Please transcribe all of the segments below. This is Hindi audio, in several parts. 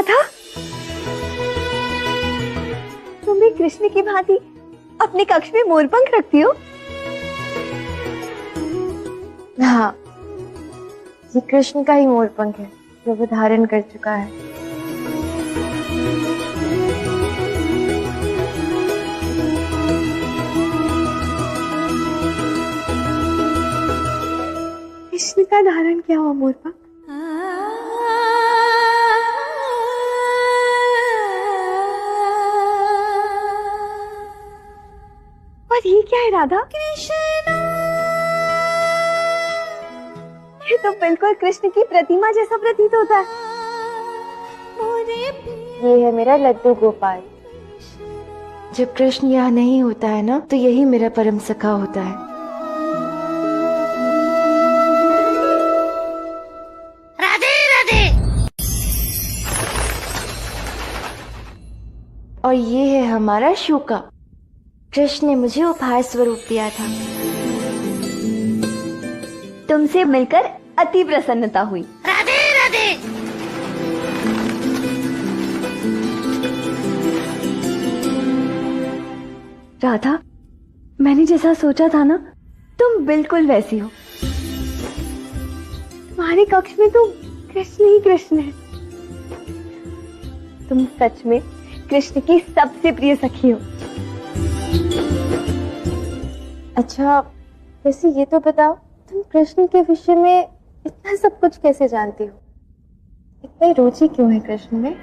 राधा, तुम भी कृष्ण की भांति अपने कक्ष में मोरपंख रखती हो? हाँ, ये कृष्ण का ही मोरपंख है जो वो धारण कर चुका है। कृष्ण का धारण किया हुआ मोरपंख? और ये क्या है राधा? ये तो बिल्कुल कृष्ण की प्रतिमा जैसा प्रतीत होता है। ये है मेरा लड्डू गोपाल। जब कृष्ण यहाँ नहीं होता है ना, तो यही मेरा परम सखा होता है। राधे राधे। और ये है हमारा शूका। कृष्ण ने मुझे उपहार स्वरूप दिया था। तुमसे मिलकर अति प्रसन्नता हुई। राधे राधे। राधा, मैंने जैसा सोचा था ना, तुम बिल्कुल वैसी हो। तुम्हारे कक्ष में तो कृष्ण ही कृष्ण है। तुम सच में कृष्ण की सबसे प्रिय सखी हो। अच्छा, वैसे ये तो बताओ, तुम कृष्ण के विषय में इतना सब कुछ कैसे जानती हो? इतनी रुचि क्यों है कृष्ण में?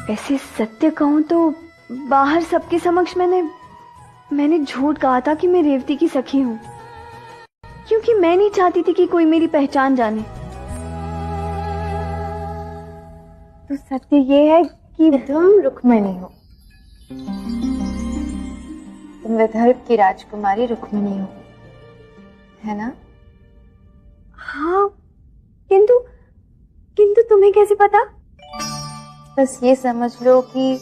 ऐसे सत्य कहूं तो बाहर सबके समक्ष मैंने झूठ कहा था कि मैं रेवती की सखी हूं, क्योंकि मैं नहीं चाहती थी कि कोई मेरी पहचान जाने। तो सत्य ये है कि तुम रुक्मिणी हो। तुम विदर्भ की राजकुमारी रुक्मिणी हो, है ना? हाँ, किंतु तुम्हें कैसे पता? बस ये समझ लो कि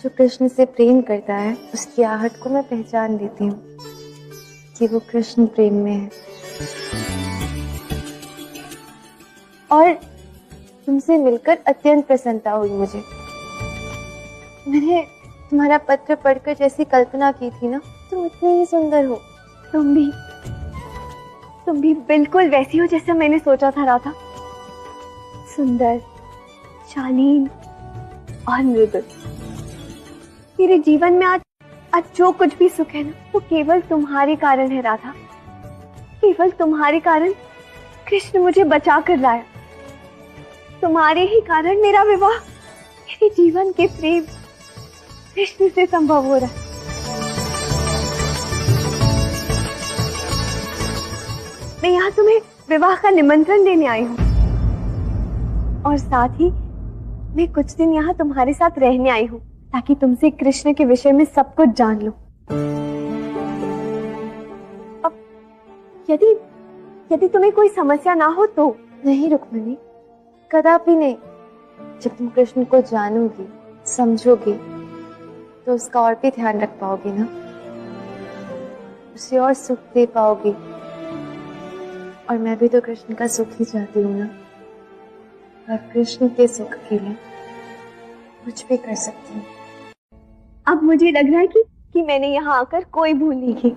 जो कृष्ण से प्रेम करता है, उसकी आहट को मैं पहचान लेती हूँ कि वो कृष्ण प्रेम में है। और तुमसे मिलकर अत्यंत प्रसन्नता हुई मुझे। मैंने तुम्हारा पत्र पढ़कर जैसी कल्पना की थी ना, तुम इतनी ही सुंदर हो। तुम भी बिल्कुल वैसी हो जैसा मैंने सोचा था राधा। सुंदर, शालीन और मृदुल। मेरे जीवन में आज जो कुछ भी सुख है ना, वो केवल तुम्हारे कारण है राधा। केवल तुम्हारे कारण कृष्ण मुझे बचा कर लाया। तुम्हारे ही कारण मेरा विवाह, मेरे जीवन के प्रेम कृष्ण से संभव हो रहा है। मैं यहाँ तुम्हें विवाह का निमंत्रण देने आई हूँ, और साथ ही मैं कुछ दिन यहाँ तुम्हारे साथ रहने आई हूँ, ताकि तुमसे कृष्ण के विषय में सब कुछ जान लूं। अब यदि तुम्हें कोई समस्या ना हो तो। नहीं रुक्मिणी, कदापि नहीं। जब तुम कृष्ण को जानोगी, समझोगी, तो उसका और भी ध्यान रख पाओगी ना, उसे और सुख दे पाओगी। और मैं भी तो कृष्ण का सुख ही चाहती हूँ ना, और कृष्ण के सुख के लिए कुछ भी कर सकती हूँ। अब मुझे लग रहा है कि मैंने यहाँ आकर कोई भूल नहीं की।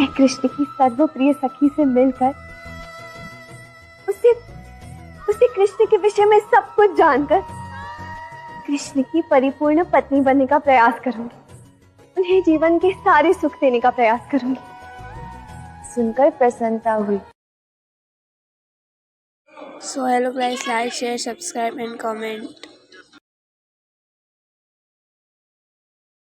मैं कृष्ण की सर्वप्रिय सखी से मिलकर उसे कृष्ण के विषय में सब कुछ जानकर कृष्ण की परिपूर्ण पत्नी बनने का प्रयास करूंगी। उन्हें जीवन के सारे सुख देने का प्रयास करूंगी। सुनकर प्रसन्नता हुई। So hello guys, like, share, subscribe and comment.